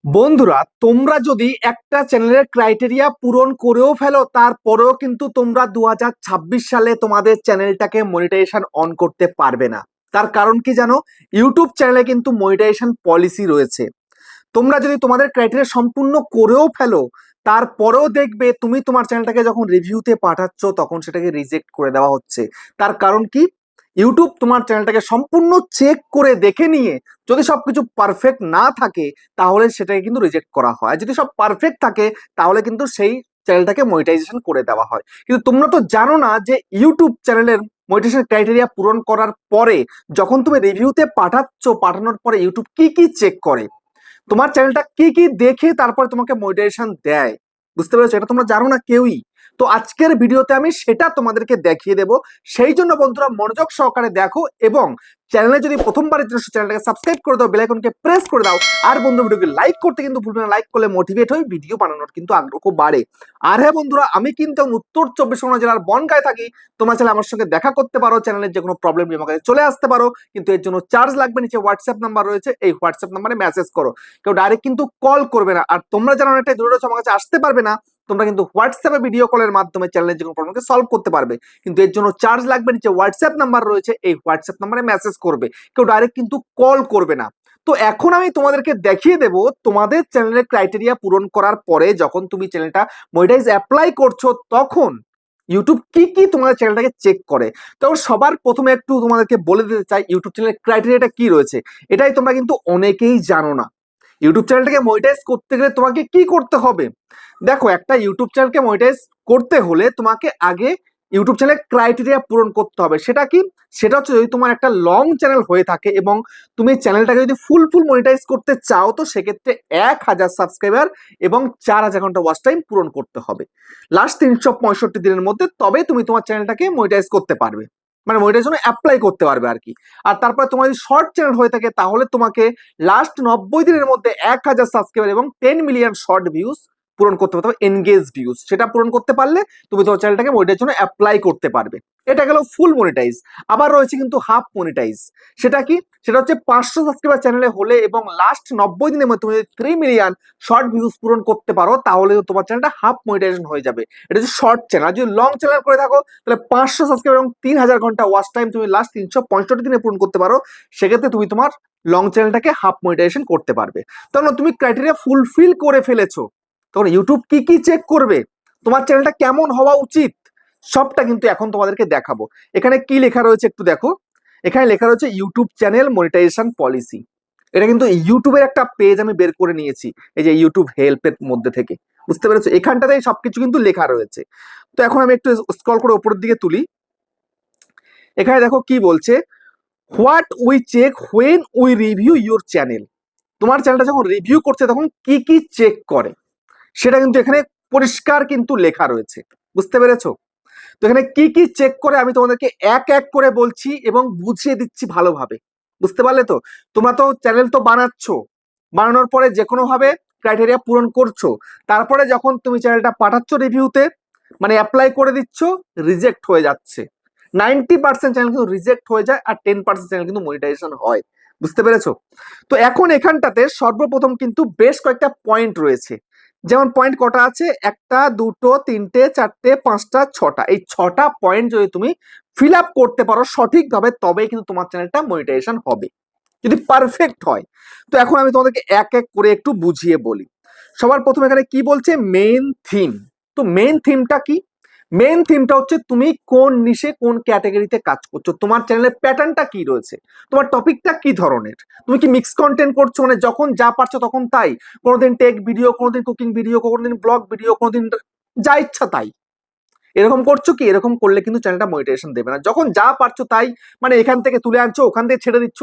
বন্ধুরা, তোমরা যদি একটা চ্যানেলের ক্রাইটেরিয়া পূরণ করেও ফেলো, তারপরেও কিন্তু তোমরা 2026 সালে তোমাদের চ্যানেলটাকে মনিটাইজেশন অন করতে পারবে না। তার কারণ কি জানো? ইউটিউব চ্যানেলে কিন্তু মনিটাইজেশন পলিসি রয়েছে। তোমরা যদি তোমাদের ক্রাইটেরিয়া সম্পূর্ণ করেও ফেলো, তারপরেও দেখবে তুমি তোমার চ্যানেলটাকে যখন রিভিউতে পাঠাচ্ছ তখন সেটাকে রিজেক্ট করে দেওয়া হচ্ছে। তার কারণ কি? ইউটিউব তোমার চ্যানেলটাকে সম্পূর্ণ চেক করে দেখে নিয়ে যদি সবকিছু পারফেক্ট না থাকে তাহলে সেটাকে কিন্তু রিজেক্ট করা হয়। যদি সব পারফেক্ট থাকে তাহলে কিন্তু সেই চ্যানেলটাকে মনিটাইজেশন করে দেওয়া হয়। কিন্তু তোমরা তো জানো না যে ইউটিউব চ্যানেলের মনিটাইজেশন ক্রাইটেরিয়া পূরণ করার পরে যখন তুমি রিভিউতে পাঠানোর পরে ইউটিউব কি কি চেক করে, তোমার চ্যানেলটা কি কি দেখে তারপরে তোমাকে মোটিভেশন দেয়। বুঝতে পেরেছো? এটা তোমরা জানো না কেউই। তো আজকের ভিডিওতে আমি সেটা তোমাদেরকে দেখিয়ে দেব। সেই জন্য বন্ধুরা মনোযোগ সহকারে দেখো এবং চ্যানেলে যদি প্রথমবার চ্যানেলটাকে সাবস্ক্রাইব করে দাও, বেল আইকনকে প্রেস করে দাও। আর বন্ধু ভিডিওকে লাইক করতে কিন্তু ভুলবে না। লাইক করলে মোটিভেট হই, ভিডিও বানানোর কিন্তু আগ্রহ বাড়ে। আর হ্যাঁ বন্ধুরা, আমি কিন্তু উত্তর 24 পরগনা জেলার বনগাঁয় থাকি। তোমরা চাইলে আমার সঙ্গে দেখা করতে পারো, চ্যানেলের যে কোনো প্রবলেম নিয়ে আমার কাছে চলে আসতে পারো। কিন্তু এর জন্য চার্জ লাগবে। নিচে হোয়াটসঅ্যাপ নাম্বার রয়েছে, এই হোয়াটসঅ্যাপ নাম্বারে মেসেজ করো। কেউ ডাইরেক্ট কিন্তু কল করবে না। আর তোমরা যারা অনেকটাই দূরে রয়েছে, আমার কাছে আসতে পারবে না, তোমরা কিন্তু হোয়াটসঅ্যাপে ভিডিও কলের মাধ্যমে চ্যানেলের যে কোনো প্রবলেমকে সলভ করতে পারবে। কিন্তু এর জন্য চার্জ লাগবে। নিচে হোয়াটসঅ্যাপ নাম্বার রয়েছে, এই হোয়াটসঅ্যাপ নাম্বারে মেসেজ করবে। কেউ ডাইরেক্ট কিন্তু কল করবে না। তো এখন আমি তোমাদেরকে দেখিয়ে দেব তোমাদের চ্যানেলের ক্রাইটেরিয়া পূরণ করার পরে যখন তুমি চ্যানেলটা মনিটাইজ অ্যাপ্লাই করছো তখন ইউটিউব কি কি তোমাদের চ্যানেলটাকে চেক করে। তো সবার প্রথমে একটু তোমাদেরকে বলে দিতে চাই ইউটিউব চ্যানেলের ক্রাইটেরিয়াটা কি রয়েছে। এটাই তোমরা কিন্তু অনেকেই জানো না। ইউটিউব চ্যানেলটাকে মনিটাইজ করতে গেলে তোমাকে কি করতে হবে? দেখো, একটা ইউটিউব চ্যানেলকে মনিটাইজ করতে হলে তোমাকে আগে ইউটিউব চ্যানেলের ক্রাইটেরিয়া পূরণ করতে হবে। সেটা কি? সেটা হচ্ছে যদি তোমার একটা লং চ্যানেল হয়ে থাকে এবং তুমি চ্যানেলটাকে যদি ফুল মনিটাইজ করতে চাও, তো সেক্ষেত্রে 1000 সাবস্ক্রাইবার এবং 4000 ঘন্টা ওয়াচ টাইম পূরণ করতে হবে লাস্ট 365 দিনের মধ্যে। তবে তুমি তোমার চ্যানেলটাকে মনিটাইজ করতে পারবে, মানে মনিটাইজেশন অ্যাপ্লাই করতে পারবে আর কি। আর তারপরে তোমার যদি শর্ট চ্যানেল হয়ে থাকে তাহলে তোমাকে লাস্ট 90 দিনের মধ্যে 1000 সাবস্ক্রাইবার এবং 10 মিলিয়ন শর্ট ভিউজ পূরণ করতে পারবে, এনগেজ ভিউজ। সেটা পূরণ করতে পারলে তুমি তোমার চ্যানেলটাকে মনিটাইজের জন্য অ্যাপ্লাই করতে পারবে। এটা গেল ফুল মনিটাইজ। আবার রয়েছে কিন্তু হাফ মনিটাইজ। সেটা কি? সেটা হচ্ছে 500 সাবস্ক্রাইবার চ্যানেলে হলে এবং লাস্ট 90 দিনের মধ্যে তুমি 3 মিলিয়ন শর্ট ভিউজ পূরণ করতে পারো তাহলে তোমার চ্যানেলটা হাফ মনিটাইজেশন হয়ে যাবে। এটা হচ্ছে শর্ট চ্যানেল। যদি লং চ্যানেল করে থাকো তাহলে 500 সাবস্ক্রাইবার এবং 3000 ঘন্টা ওয়াচ টাইম তুমি লাস্ট 365 দিনে পূরণ করতে পারো, সেক্ষেত্রে তুমি তোমার লং চ্যানেলটাকে হাফ মনিটাইজেশন করতে পারবে। তখন তুমি ক্রাইটেরিয়া ফুলফিল করে ফেলেছো, তখন ইউটিউব কি কি চেক করবে, তোমার চ্যানেলটা কেমন হওয়া উচিত, সবটা কিন্তু এখন তোমাদেরকে দেখাবো। এখানে কি লেখা রয়েছে একটু দেখো। এখানে লেখা রয়েছে ইউটিউব চ্যানেল মনিটাইজেশন পলিসি। এটা কিন্তু ইউটিউবের একটা পেজ আমি বের করে নিয়েছি, এই যে ইউটিউব হেল্পের মধ্যে থেকে। বুঝতে পেরেছো? এখানটাতে সবকিছু কিন্তু লেখা রয়েছে। তো এখন আমি একটু স্ক্রল করে উপরের দিকে তুলি। এখানে দেখো কি বলছে, what we check when we review your channel. তোমার চ্যানেলটা যখন রিভিউ করছে তখন কি কি চেক করে সেটা কিন্তু এখানে পরিষ্কার কিন্তু লেখা রয়েছে। বুঝতে পেরেছো? তো এখানে কি কি চেক করে আমি তোমাদেরকে এক এক করে বলছি এবং বুঝিয়ে দিচ্ছি ভালোভাবে। বুঝতে পারলে তো? তোমরা তো চ্যানেল তো বানাচ্ছ, বানানোর পরে যে কোনো ভাবে ক্রাইটেরিয়া পূরণ করছো, তারপরে যখন তুমি চ্যানেলটা পাঠাচ্ছ রিভিউতে, মানে অ্যাপ্লাই করে দিচ্ছ, রিজেক্ট হয়ে যাচ্ছে। 90% চ্যানেল কিন্তু রিজেক্ট হয়ে যায় আর 10% চ্যানেল কিন্তু মনিটাইজেশন হয়। বুঝতে পেরেছো? তো এখন এখানটাতে সর্বপ্রথম কিন্তু বেশ কয়েকটা পয়েন্ট রয়েছে। যেমন পয়েন্ট কটা আছে? একটা, দুটো, তিনটে, চারটে, পাঁচটা, ছটা। এই ছটা পয়েন্ট যদি তুমি ফিল আপ করতে পারো সঠিকভাবে তবেই কিন্তু তোমার চ্যানেলটা মনিটাইজেশন হবে, যদি পারফেক্ট হয়। তো এখন আমি তোমাদেরকে এক এক করে একটু বুঝিয়ে বলি। সবার প্রথমে এখানে কি বলছে? Main theme. তো মেইন থিমটা কি? মেইন থিমটা হচ্ছে তুমি কোন নিশে কোন ক্যাটাগরিতে কাজ করছো, তোমার চ্যানেলের প্যাটার্নটা কি রয়েছে, তোমার টপিকটা কি ধরনের, তুমি কি মিক্স কন্টেন্ট করছো, মানে যখন যা পারছো তখন তাই, কোনোদিন টেক ভিডিও, কোনোদিন কুকিং ভিডিও, কোনোদিন ব্লগ ভিডিও, কোনোদিন যা ইচ্ছা তাই, এরকম করছো কি? এরকম করলে কিন্তু চ্যানেলটা মনিটাইজেশন দেবে না। যখন যা পারছো তাই, মানে এখান থেকে তুলে আনছো ওখান থেকে ছেড়ে দিচ্ছ,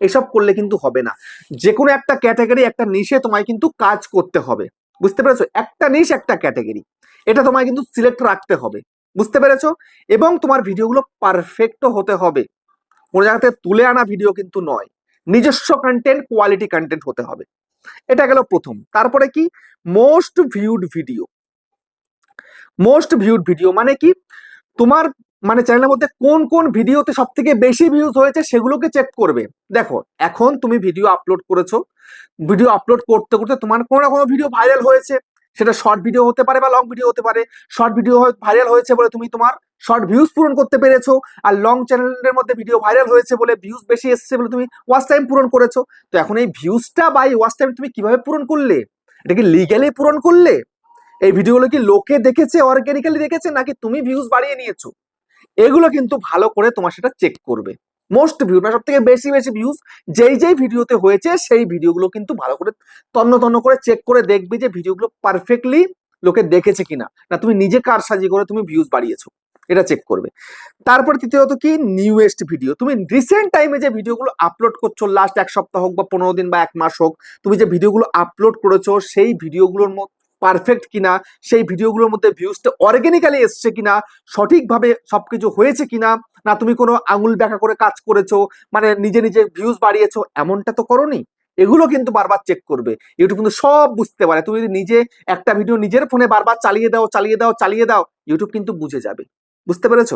এসব করলে কিন্তু হবে না। যে কোনো একটা ক্যাটাগরি, একটা নিশে তোমায় কিন্তু কাজ করতে হবে। বুঝতে পেরেছো? একটা নিশ, একটা ক্যাটাগরি, এটা তোমায় কিন্তু সিলেক্ট রাখতে হবে। বুঝতে পেরেছো? এবং তোমার ভিডিওগুলো পারফেক্টও হতে হবে, কোনো জায়গাতে তুলে আনা ভিডিও কিন্তু নয়। নিজস্ব কন্টেন্ট, কোয়ালিটি কন্টেন্ট হতে হবে। এটা গেল প্রথম। তারপরে কি? Most viewed video. Most viewed video মানে কি? তোমার মানে চ্যানেলের মধ্যে কোন কোন ভিডিওতে সব থেকে বেশি ভিউজ হয়েছে সেগুলোকে চেক করবে। দেখো এখন তুমি ভিডিও আপলোড করেছো, ভিডিও আপলোড করতে করতে তোমার কোনো না কোনো ভিডিও ভাইরাল হয়েছে, সেটা শর্ট ভিডিও হতে পারে বা লং ভিডিও হতে পারে। শর্ট ভিডিও ভাইরাল হয়েছে বলে তুমি তোমার শর্ট ভিউজ পূরণ করতে পেরেছো, আর লং চ্যানেলের মধ্যে ভিডিও ভাইরাল হয়েছে বলে ভিউজ বেশি এসেছে বলে তুমি ওয়াচ টাইম পূরণ করেছো। তো এখন এই ভিউজটা বা এই ওয়াচ টাইম তুমি কিভাবে পূরণ করলে? এটা কি লিগ্যালি পূরণ করলে? এই ভিডিওগুলো কি লোকে দেখেছে, অর্গানিক্যালি দেখেছে, নাকি তুমি ভিউজ বাড়িয়ে নিয়েছো? এগুলো কিন্তু ভালো করে তোমার সেটা চেক করবে। মোস্ট ভিউ না সব থেকে বেশি বেশি ভিউজ যেই যেই ভিডিওতে হয়েছে সেই ভিডিওগুলো কিন্তু ভালো করে তন্ন তন্ন করে চেক করে দেখবে যে ভিডিওগুলো পারফেক্টলি লোকে দেখেছে কিনা, না তুমি নিজে কারসাজি করে তুমি ভিউজ বাড়িয়েছো, এটা চেক করবে। তারপর তৃতীয়ত কি, নিউয়েস্ট ভিডিও। তুমি রিসেন্ট টাইমে যে ভিডিওগুলো আপলোড করছো, লাস্ট এক সপ্তাহ হোক বা 15 দিন বা এক মাস হোক, তুমি যে ভিডিওগুলো আপলোড করেছো সেই ভিডিওগুলোর পারফেক্ট কিনা, সেই ভিডিওগুলোর মধ্যে ভিউজটা অর্গানিক্যালি এসছে কিনা, সঠিকভাবে সবকিছু হয়েছে কিনা, না তুমি কোনো আঙুল ব্যাখ্যা করে কাজ করেছো, মানে নিজে নিজে ভিউজ বাড়িয়েছো, এমনটা তো করোনি। এগুলো কিন্তু বারবার চেক করবে। ইউটিউব কিন্তু সব বুঝতে পারে। তুমি যদি নিজে একটা ভিডিও নিজের ফোনে বারবার চালিয়ে দাও চালিয়ে দাও চালিয়ে দাও, ইউটিউব কিন্তু বুঝে যাবে। বুঝতে পেরেছো?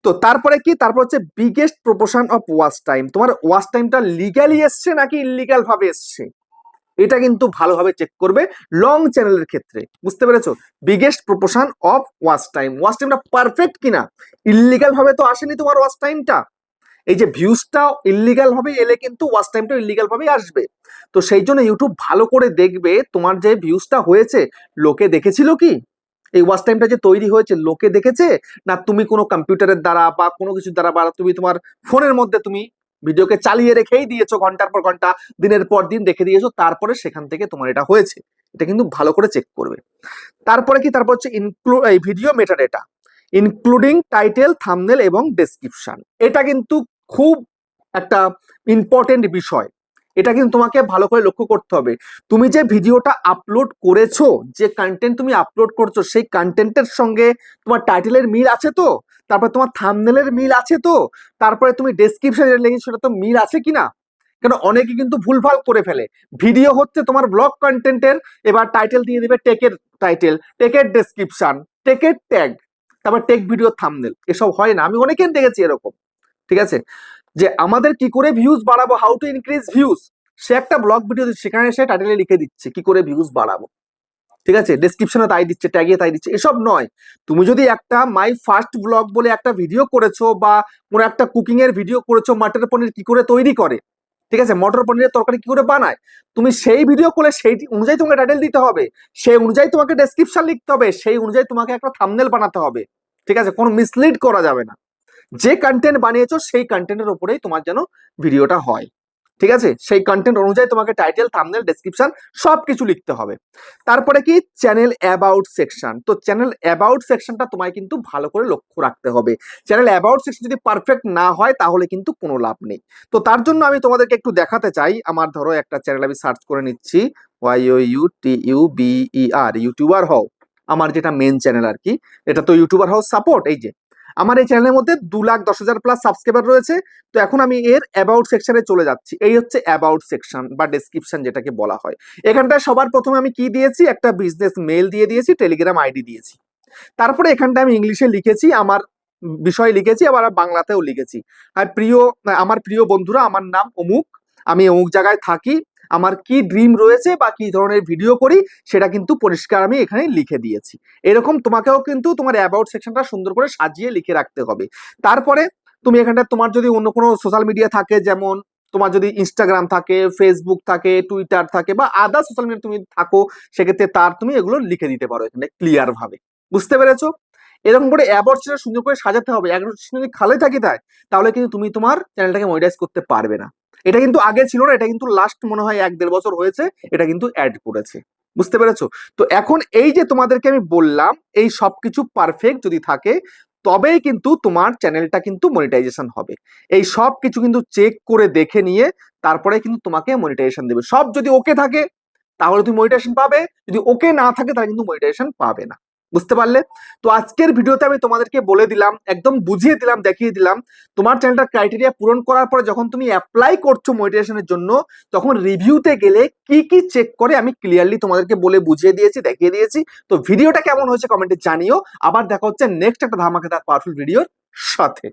তো তারপরে কি, তারপর হচ্ছে biggest proportion of watch time. তোমার ওয়াচ টাইমটা লিগ্যালি এসছে নাকি ইলিগাল ভাবে এসছে, এটা কিন্তু ভালোভাবে চেক করবে লং চ্যানেলের ক্ষেত্রে। বুঝতে পেরেছো? Biggest proportion of watch time, watch টাইমটা পারফেক্ট কিনা। ইল্লিগাল ভাবে তো আসেনি তোমার ওয়াচ টাইমটা, এই যে ভিউজটা ইল্লিগাল ভাবে এলে কিন্তু ওয়াচ টাইমটা ইল্লিগাল ভাবে আসবে। তো সেই জন্য ইউটিউব ভালো করে দেখবে তোমার যে ভিউজটা হয়েছে লোকে দেখেছিল কি, এই ওয়াচ টাইমটা যে তৈরি হয়েছে লোকে দেখেছে, না তুমি কোনো কম্পিউটারের দ্বারা বা কোনো কিছুর দ্বারা বা তুমি তোমার ফোনের মধ্যে তুমি ভিডিওকে চালিয়ে রেখেই দিয়েছো ঘন্টার পর ঘন্টা, দিনের পর দিন রেখে দিয়েছো, তারপরে সেখান থেকে তোমার এটা হয়েছে। এটা কিন্তু ভালো করে চেক করবে। তারপরে কি, তারপর হচ্ছে এই video metadata, including title, thumbnail এবং ডেসক্রিপশন। এটা কিন্তু খুব একটা ইম্পর্টেন্ট বিষয়। এটা কিন্তু তোমাকে ভালো করে লক্ষ্য করতে হবে। তুমি যে ভিডিওটা আপলোড করেছো, যে কন্টেন্ট তুমি আপলোড করছো, সেই কন্টেন্টের সঙ্গে তোমার টাইটেলের মিল আছে তো, তারপর তোমার থাম্বনেলের মিল আছে তো, তারপরে তুমি ডেসক্রিপশনে লিখেছো সেটা তো মিল আছে কিনা। কেন অনেকে কিন্তু ভুলভাল করে ফেলে, ভিডিও হচ্ছে তোমার ব্লগ কন্টেন্টের, এবার টাইটেল দিয়ে দিবে টেকের টাইটেল, টেকের ডেসক্রিপশন, টেকের ট্যাগ, তারপর টেক ভিডিও থাম্বনেল। এসব হয় না, আমি অনেকেই দেখেছি এরকম। ঠিক আছে, যে আমাদের কি করে ভিউজ বাড়াবো, হাউ টু ইনক্রিজ ভিউজ, সে একটা ব্লগ ভিডিও সেখানে সে টাইটেলে লিখে দিচ্ছে কি করে ভিউজ বাড়াবো। ঠিক আছে, ডেসক্রিপশনে তাই দিচ্ছে, ট্যাগে তাই দিচ্ছে, এসব নয়। তুমি যদি একটা মাই ফার্স্ট ব্লগ বলে একটা ভিডিও করেছো বা কোনো একটা কুকিং এর ভিডিও করেছো, মাটর পনির কি করে তৈরি করে, ঠিক আছে, মটর পনিরের তরকারি কি করে বানায়, তুমি সেই ভিডিও করলে সেই অনুযায়ী তোমাকে টাইটেল দিতে হবে, সেই অনুযায়ী তোমাকে ডেসক্রিপশন লিখতে হবে, সেই অনুযায়ী তোমাকে একটা থাম্বনেল বানাতে হবে। ঠিক আছে, কোনো মিসলিড করা যাবে না। যে কন্টেন্ট বানিয়েছো সেই কন্টেন্টের উপরেই তোমার যেন ভিডিওটা হয়। ঠিক আছে, সেই কন্টেন্ট অনুযায়ী তোমাকে টাইটেল, থাম্বনেল, ডেসক্রিপশন সবকিছু লিখতে হবে। তারপরে কি, চ্যানেল অ্যাবাউট সেকশন। তো চ্যানেল অ্যাবাউট সেকশনটা তোমায় কিন্তু ভালো করে লক্ষ্য রাখতে হবে। চ্যানেল অ্যাবাউট সেকশন যদি পারফেক্ট না হয় তাহলে কিন্তু কোনো লাভ নেই। তো তার জন্য আমি তোমাদেরকে একটু দেখাতে চাই। আমার ধরো একটা চ্যানেল আমি সার্চ করে নিচ্ছি, YOUTUBER, ইউটিউবার হও, আমার যেটা মেন চ্যানেল আর কি, এটা তো ইউটিউবার হাউস সাপোর্ট। এই যে আমার এই চ্যানেলের মধ্যে 2,10,000 প্লাস সাবস্ক্রাইবার রয়েছে। তো এখন আমি এর অ্যাবাউট সেকশনে চলে যাচ্ছি। এই হচ্ছে অ্যাবাউট সেকশন বা ডেসক্রিপশন যেটাকে বলা হয়। এখানটায় সবার প্রথমে আমি কি দিয়েছি, একটা বিজনেস মেল দিয়ে দিয়েছি, টেলিগ্রাম আইডি দিয়েছি। তারপরে এখানটা আমি ইংলিশে লিখেছি, আমার বিষয় লিখেছি, আবার বাংলাতেও লিখেছি। আর আমার প্রিয় বন্ধুরা, আমার নাম অমুক, আমি অমুক জায়গায় থাকি, আমার কি ড্রিম রয়েছে বা কি ধরনের ভিডিও করি সেটা কিন্তু পরিষ্কার আমি এখানে লিখে দিয়েছি। এরকম তোমাকেও কিন্তু তোমার অ্যাবাউট সেকশনটা সুন্দর করে সাজিয়ে লিখে রাখতে হবে। তারপরে তুমি এখানটা তোমার যদি অন্য কোনো সোশ্যাল মিডিয়া থাকে, যেমন তোমার যদি ইনস্টাগ্রাম থাকে, ফেসবুক থাকে, টুইটার থাকে বা আদার সোশ্যাল মিডিয়া তুমি থাকো, সেক্ষেত্রে তার তুমি এগুলো লিখে দিতে পারো এখানে ক্লিয়ার ভাবে। বুঝতে পেরেছো? এরকম করে অ্যাবাউটটা সুন্দর করে সাজাতে হবে। একদম যদি খালি থাকি তাহলে কিন্তু তুমি তোমার চ্যানেলটাকে মনিটাইজ করতে পারবে না। এটা কিন্তু আগে ছিল না, এটা কিন্তু লাস্ট মনে হয় 1-1.5 বছর হয়েছে এটা কিন্তু অ্যাড করেছে। বুঝতে পেরেছো? তো এখন এই যে তোমাদেরকে আমি বললাম, এই সবকিছু পারফেক্ট যদি থাকে তবেই কিন্তু তোমার চ্যানেলটা কিন্তু মনিটাইজেশন হবে। এই সব কিছু কিন্তু চেক করে দেখে নিয়ে তারপরে কিন্তু তোমাকে মনিটাইজেশন দেবে। সব যদি ওকে থাকে তাহলে তুমি মনিটাইজেশন পাবে, যদি ওকে না থাকে তাহলে কিন্তু মনিটাইজেশন পাবে না। বুঝতে পারলে? তো আজকের ভিডিওতে আমি তোমাদেরকে বলে দিলাম, একদম বুঝিয়ে দিলাম, দেখিয়ে দিলাম তোমার চ্যানেলটার ক্রাইটেরিয়া পূরণ করার পরে যখন তুমি অ্যাপ্লাই করছো মনিটাইজেশনের জন্য, তখন রিভিউতে গেলে কি কি চেক করে আমি ক্লিয়ারলি তোমাদেরকে বলে বুঝিয়ে দিয়েছি, দেখিয়ে দিয়েছি। তো ভিডিওটা কেমন হয়েছে কমেন্টে জানিও। আবার দেখা হচ্ছে নেক্সট একটা ধামাকাদার পাওয়ারফুল ভিডিওর সাথে।